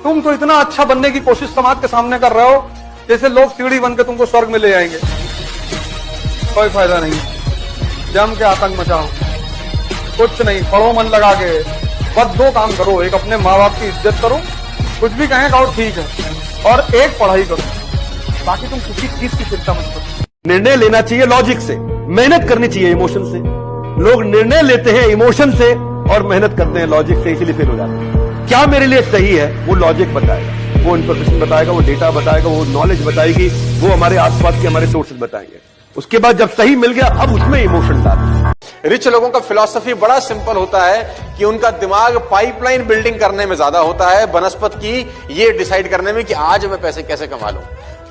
तुम तो इतना अच्छा बनने की कोशिश समाज के सामने कर रहे हो जैसे लोग सीढ़ी बन के तुमको स्वर्ग में ले जाएंगे। कोई फायदा नहीं, जम के आतंक मचाओ, कुछ नहीं, पढ़ो मन लगा के, बस दो काम करो, एक अपने माँ बाप की इज्जत करो, कुछ भी कहें कहो ठीक है, और एक पढ़ाई करो, बाकी तुम किसी चीज की चिंता मत करो। निर्णय लेना चाहिए लॉजिक से, मेहनत करनी चाहिए इमोशन से। लोग निर्णय लेते हैं इमोशन से और मेहनत करते हैं लॉजिक से, इसीलिए फेल हो जाते हैं। क्या मेरे लिए सही है वो लॉजिक बताएगा, वो इन्फॉर्मेशन बताएगा, वो डेटा बताएगा, वो नॉलेज बताएगी, वो हमारे आसपास के हमारे सोर्सेज बताएंगे। उसके बाद जब सही मिल गया अब उसमें इमोशन डाल। रिच लोगों का फिलॉसफी बड़ा सिंपल होता है कि उनका दिमाग पाइपलाइन बिल्डिंग करने में ज्यादा होता है बनस्पत की ये डिसाइड करने में कि आज मैं पैसे कैसे कमा लूं।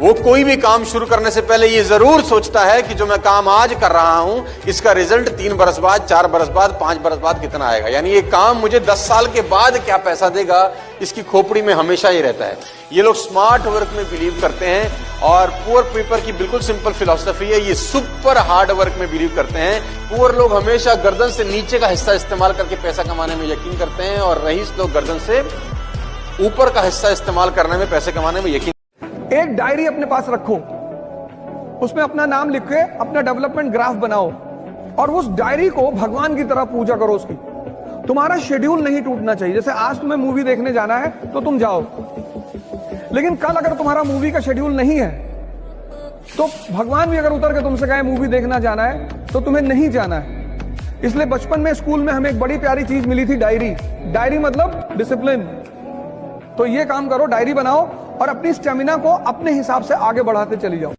वो कोई भी काम शुरू करने से पहले ये जरूर सोचता है कि जो मैं काम आज कर रहा हूं इसका रिजल्ट 3 बरस बाद, 4 बरस बाद, 5 बरस बाद कितना आएगा, यानी ये काम मुझे 10 साल के बाद क्या पैसा देगा, इसकी खोपड़ी में हमेशा ही रहता है। ये लोग स्मार्ट वर्क में बिलीव करते हैं और पुअर पीपल की बिल्कुल सिंपल फिलॉसफी है, ये सुपर हार्ड वर्क में बिलीव करते हैं। पुअर लोग हमेशा गर्दन से नीचे का हिस्सा इस्तेमाल करके पैसा कमाने में यकीन करते हैं और रईस लोग गर्दन से ऊपर का हिस्सा इस्तेमाल करने में, पैसे कमाने में यकीन। एक डायरी अपने पास रखो, उसमें अपना नाम लिख के अपना डेवलपमेंट ग्राफ बनाओ और उस डायरी को भगवान की तरह पूजा करो उसकी। तुम्हारा शेड्यूल नहीं टूटना चाहिए। जैसे आज तुम्हें मूवी देखने जाना है तो तुम जाओ, लेकिन कल अगर तुम्हारा मूवी का शेड्यूल नहीं है तो भगवान भी अगर उतर के तुमसे कहे मूवी देखना जाना है तो तुम्हें नहीं जाना है। इसलिए बचपन में स्कूल में हमें एक बड़ी प्यारी चीज मिली थी, डायरी। डायरी मतलब डिसिप्लिन। तो ये काम करो, डायरी बनाओ और अपनी स्टेमिना को अपने हिसाब से आगे बढ़ाते चली जाओ।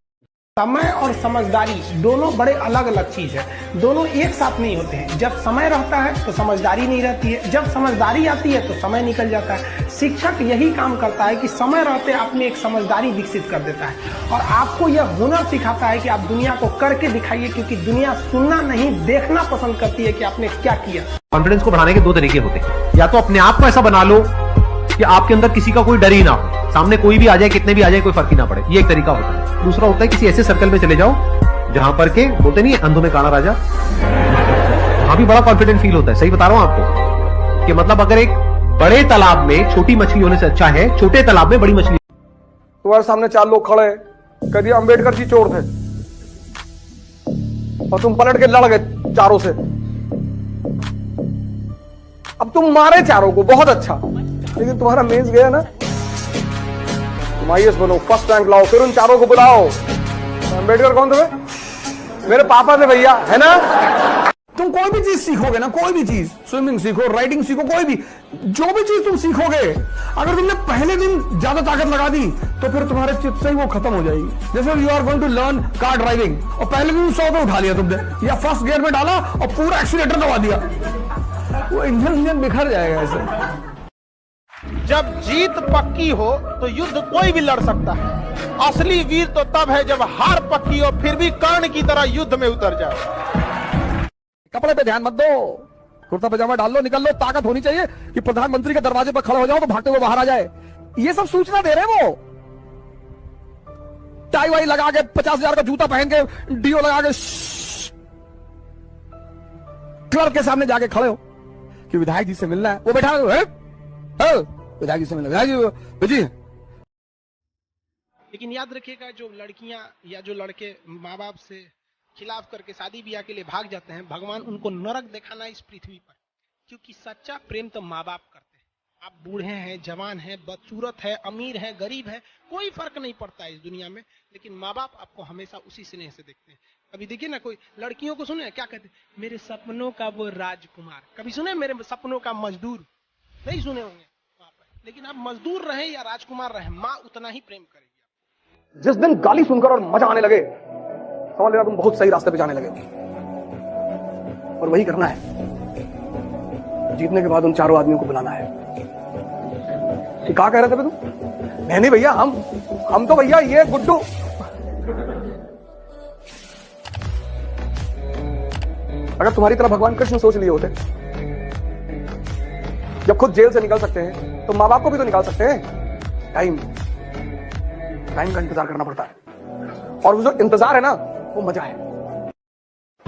समय और समझदारी दोनों बड़े अलग अलग चीज है, दोनों एक साथ नहीं होते हैं। जब समय रहता है तो समझदारी नहीं रहती है, जब समझदारी आती है तो समय निकल जाता है। शिक्षक यही काम करता है कि समय रहते अपने एक समझदारी विकसित कर देता है और आपको यह हुनर सिखाता है कि आप दुनिया को करके दिखाइए, क्योंकि दुनिया सुनना नहीं देखना पसंद करती है कि आपने क्या किया। कॉन्फिडेंस को बढ़ाने के 2 तरीके होते हैं, या तो अपने आप को ऐसा बना लो कि आपके अंदर किसी का कोई डर ही ना हो, सामने कोई भी आ जाए, कितने भी आ जाए, कोई फर्क ही ना पड़े, ये एक तरीका होता है। दूसरा होता है किसी ऐसे सर्कल में चले जाओ जहां पर के बोलते नहीं अंधों में काना राजा, वहां भी बड़ा कॉन्फिडेंट फील होता है। सही बता रहा हूं आपको कि मतलब अगर एक बड़े तालाब में छोटी मछली होने से अच्छा है छोटे तालाब में बड़ी मछली। तुम्हारे सामने 4 लोग खड़े, कभी अम्बेडकर जी चोर थे और तुम पलट के लड़ गए चारों से। अब तुम मारे चारों को, बहुत अच्छा, लेकिन तुम्हारा मेंस गया ना, तुम आईएएस बनो, फर्स्ट रैंक लाओ, फिर उन चारों को बुलाओ। अम्बेडकर कौन थे? मेरे पापा थे भैया, है ना। तुम कोई भी चीज सीखोगे ना, कोई भी चीज, स्विमिंग सीखो, राइडिंग सीखो, कोई भी जो भी चीज तुम सीखोगे, अगर तुमने पहले दिन ज्यादा ताकत लगा दी तो फिर तुम्हारे चित्त से ही वो खत्म हो जाएगी। जैसे you are going to learn car driving और पहले दिन 100 पे उठा लिया तुमने, या फर्स्ट गियर में डाला और पूरा एक्सीलेटर दबा दिया, वो इंजन बिखर जाएगा ऐसे। जब जीत पक्की हो तो युद्ध कोई भी लड़ सकता है। असली वीर तो तब है जब हार पक्की हो फिर भी कर्ण की तरह युद्ध में उतर जाए। कपड़े पे ध्यान मत दो, कुर्ता पजामा डाल लो, निकल लो। ताकत होनी चाहिए कि प्रधानमंत्री के दरवाजे पर खड़े हो जाओ तो भागते हुए बाहर आ जाए। ये सब सूचना दे रहे वो, टाई वाई लगा के 50,000 का जूता पहन के डीओ लगा के क्लर्क के सामने जाके खड़े हो कि विधायक जी से मिलना है, वो बैठा है विधायक जी से मिलना, विधायक जी। लेकिन याद रखिएगा, जो लड़कियां या जो लड़के माँ बाप से खिलाफ करके शादी ब्याह के लिए भाग जाते हैं, भगवान उनको नरक दिखाना इस पृथ्वी पर, क्योंकि सच्चा प्रेम तो माँ बाप करते हैं। आप बूढ़े हैं, जवान हैं, बदसूरत है, अमीर है, गरीब है, कोई फर्क नहीं पड़ता है इस दुनिया में, लेकिन माँ बाप आपको हमेशा उसी स्नेह से देखते हैं। कभी देखिए ना, कोई लड़कियों को सुने क्या कहते, मेरे सपनों का वो राजकुमार। कभी सुने मेरे सपनों का मजदूर? नहीं सुने होंगे वहां पर। लेकिन आप मजदूर रहे या राजकुमार रहे, माँ उतना ही प्रेम करेगी। जिस दिन गाली सुनकर और मजा आने लगे, समझ लेना तुम बहुत सही रास्ते पे जाने लगे। और वही करना है। जीतने के बाद उन चारों आदमियों को बुलाना है कि क्या कह रहे थे तुम? नहीं भैया, हम तो भैया ये गुड्डू। अगर तुम्हारी तरह भगवान कृष्ण सोच लिए होते, जब खुद जेल से निकल सकते हैं तो माँ बाप को भी तो निकाल सकते हैं। टाइम का इंतजार करना पड़ता है, और वो जो इंतजार है ना, वो मजा है।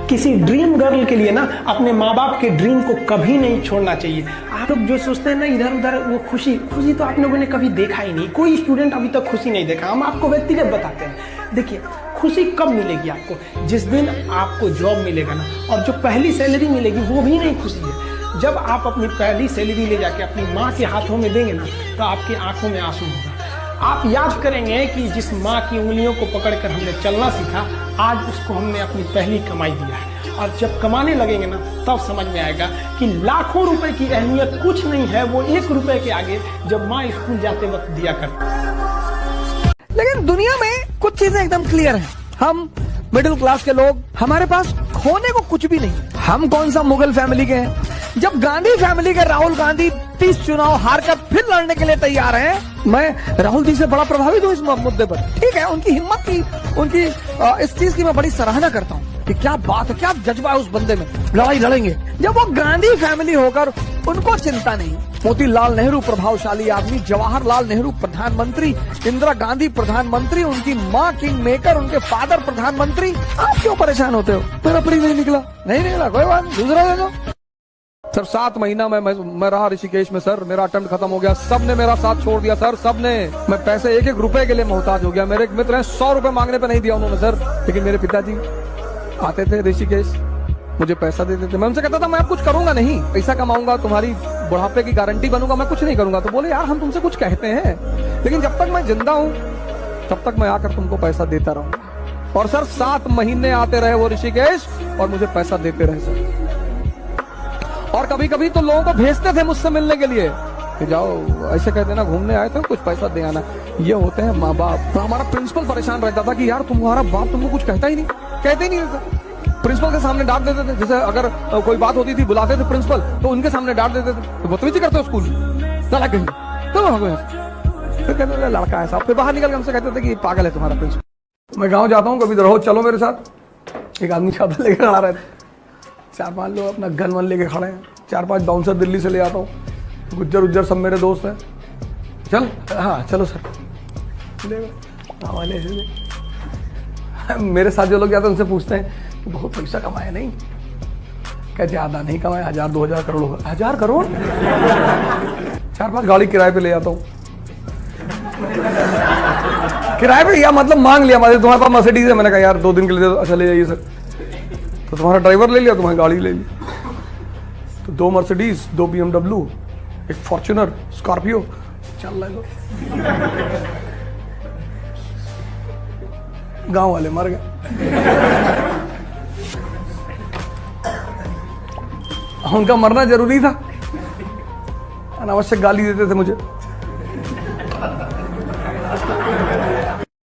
किसी ड्रीम गर्ल के लिए ना अपने माँ बाप के ड्रीम को कभी नहीं छोड़ना चाहिए। आप लोग जो सोचते हैं ना इधर उधर, वो खुशी तो आप लोगों ने कभी देखा ही नहीं। कोई स्टूडेंट अभी तक खुशी नहीं देखा। हम आपको व्यक्तिगत बताते हैं। देखिए, खुशी कब मिलेगी आपको? जिस दिन आपको जॉब मिलेगा ना, और जो पहली सैलरी मिलेगी वो भी नहीं खुशी है। जब आप अपनी पहली सैलरी ले जाके अपनी माँ के हाथों में देंगे ना, तो आपकी आंखों में आंसू होगा। आप याद करेंगे कि जिस माँ की उंगलियों को पकड़कर हमने चलना सीखा, आज उसको हमने अपनी पहली कमाई दिया है। और जब कमाने लगेंगे ना, तब समझ में आएगा कि लाखों रुपए की अहमियत कुछ नहीं है, वो 1 रुपए के आगे जब माँ स्कूल जाते वक्त दिया करती। लेकिन दुनिया में कुछ चीजें एकदम क्लियर हैं। हम मिडिल क्लास के लोग, हमारे पास खोने को कुछ भी नहीं। हम कौन सा मुगल फैमिली के हैं? जब गांधी फैमिली के राहुल गांधी 30 चुनाव हारकर फिर लड़ने के लिए तैयार हैं, मैं राहुल जी से बड़ा प्रभावित हूँ इस मुद्दे पर। ठीक है, उनकी हिम्मत की, उनकी इस चीज की मैं बड़ी सराहना करता हूँ कि क्या बात है, क्या जज्बा है उस बंदे में, लड़ाई लड़ेंगे। जब वो गांधी फैमिली होकर उनको चिंता नहीं, मोतीलाल नेहरू प्रभावशाली आदमी, जवाहरलाल नेहरू प्रधानमंत्री, इंदिरा गांधी प्रधानमंत्री, उनकी माँ किंग मेकर, उनके फादर प्रधानमंत्री, आप क्यों परेशान होते हो? मेरा प्री नहीं निकला, कोई बात, दूसरा दे दो। सर 7 महीना मैं रहा ऋषिकेश में सर, मेरा अटेम्प्ट खत्म हो गया, सबने मेरा साथ छोड़ दिया सर, सबने। मैं पैसे 1-1 रुपए के लिए मोहताज हो गया। मेरे एक मित्र हैं, 100 रुपए मांगने पे नहीं दिया उन्होंने सर। लेकिन मेरे पिताजी आते थे ऋषिकेश, मुझे पैसा देते थे। मैं उनसे कहता था मैं अब कुछ करूंगा नहीं, पैसा कमाऊंगा, तुम्हारी बुढ़ापे की गारंटी बनूंगा, मैं कुछ नहीं करूंगा। तो बोले यार हम तुमसे कुछ कहते हैं, लेकिन जब तक मैं जिंदा हूँ तब तक मैं आकर तुमको पैसा देता रहूंगा। और सर 7 महीने आते रहे वो ऋषिकेश और मुझे पैसा देते रहे सर। और कभी कभी तो लोगों को भेजते थे मुझसे मिलने के लिए कि जाओ, ऐसे कहते ना घूमने आए थे, कुछ पैसा दे आना। ये होते हैं माँ बाप। तो हमारा प्रिंसिपल परेशान रहता था कि यार तुम्हारा बाप तुमको कुछ कहता ही नहीं, कहते ही नहीं सर। प्रिंसिपल के सामने डांट देते थे। जैसे अगर कोई बात होती थी, बुलाते थे प्रिंसिपल, तो उनके सामने डांट देते थे, तो बदतमीजी करते हो स्कूल, चला कहीं तो फिर कहते थे लड़का है साहब। फिर बाहर निकल के हमसे कहते थे कि पागल है तुम्हारा प्रिंसिपल। मैं गाँव जाता हूँ कभी, तो रहो चलो मेरे साथ। एक आदमी चादर लेकर खड़ा रहता, 4-5 लोग अपना गन वन लेके खड़े हैं, 4-5 बाउंसर दिल्ली से ले आता हूँ, गुज्जर उज्जर सब मेरे दोस्त हैं। चल, हाँ चलो सर, मेरे साथ जो लोग जाते हैं उनसे पूछते हैं कि बहुत पैसा कमाया नहीं? क्या ज़्यादा नहीं कमाया, 1000-2000 करोड़ होगा। 1000 करोड़? 4-5 गाड़ी किराए पे ले आता हूँ, किराए पे, या मतलब मांग लिया। मतलब तुम्हारे पास मर्सिडीज है, मैंने कहा यार 2 दिन के लिए, अच्छा ले जाइए सर। तो तुम्हारा ड्राइवर ले लिया, तुम्हारी गाड़ी ले ली, तो 2 मर्सिडीज, 2 BMW, एक फॉर्च्यूनर, स्कॉर्पियो, चल लो। गांव वाले मर गए। उनका मरना जरूरी था, अनावश्यक गाली देते थे मुझे।